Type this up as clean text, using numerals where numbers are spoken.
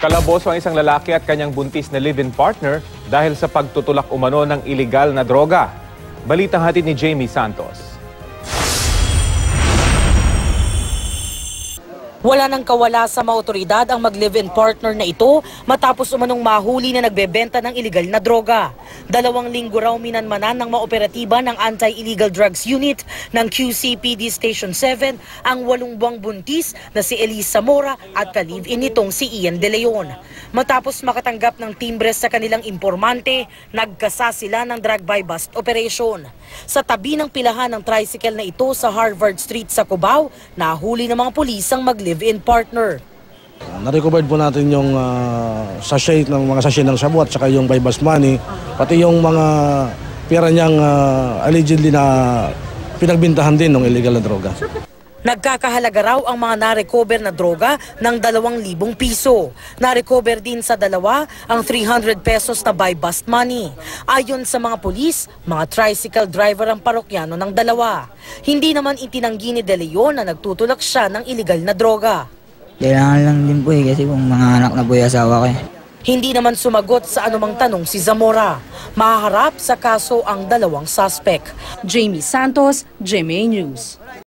Kalabos ang isang lalaki at kanyang buntis na live-in partner dahil sa pagtutulak umano ng iligal na droga. Balitang hatid ni Jamie Santos. Wala nang kawala sa mga otoridad ang mag-live-in partner na ito matapos umanong mahuli na nagbebenta ng iligal na droga. 2 linggo raw minanmanan ng mga operatiba ng Anti-Illegal Drugs Unit ng QCPD Station 7 ang 8 buwang buntis na si Elise Zamora at ka-live-in nitong si Ian De Leon. Matapos makatanggap ng timbres sa kanilang impormante, nagkasa sila ng drug buy bust operation. Sa tabi ng pilahan ng tricycle na ito sa Harvard Street sa Cubao, nahuli ng mga pulis ang mag-live-in partner. Na-recovered po natin yung sachet ng shabu at saka yung buy bust money, pati yung mga pera niyang allegedly na pinagbintahan din ng illegal na droga. Nagkakahalaga raw ang mga na-recover na droga ng 2,000 piso. Na-recover din sa dalawa ang 300 pesos na buy bust money. Ayon sa mga pulis, mga tricycle driver ang parokyano ng dalawa. Hindi naman itinanggi ni De Leon na nagtutulak siya ng illegal na droga. Kailangan lang din po kasi kung mga anak na po yung asawa ko eh. Hindi naman sumagot sa anumang tanong si Zamora. Mahaharap sa kaso ang 2 suspect. Jamie Santos, GMA News.